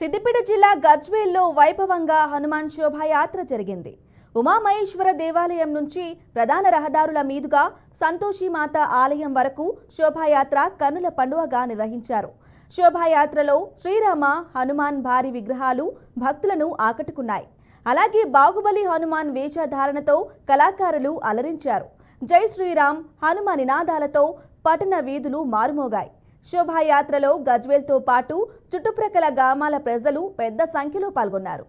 సిద్దిపేట జిల్లా గజ్వేల్లో వైభవంగా హనుమాన్ శోభాయాత్ర జరిగింది. ఉమామహేశ్వర దేవాలయం నుంచి ప్రధాన రహదారుల మీదుగా సంతోషిమాత ఆలయం వరకు శోభాయాత్ర కన్నుల పండుగగా నిర్వహించారు. శోభాయాత్రలో శ్రీరామ, హనుమాన్ భారీ విగ్రహాలు భక్తులను ఆకట్టుకున్నాయి. అలాగే బాహుబలి హనుమాన్ వేషధారణతో కళాకారులు అలరించారు. జై శ్రీరామ్, హనుమ నినాదాలతో పట్టణ వీధులు మారుమోగాయి. శోభాయాత్రలో గజ్వేల్తో పాటు చుట్టుప్రక్కల గ్రామాల ప్రజలు పెద్ద సంఖ్యలో పాల్గొన్నారు.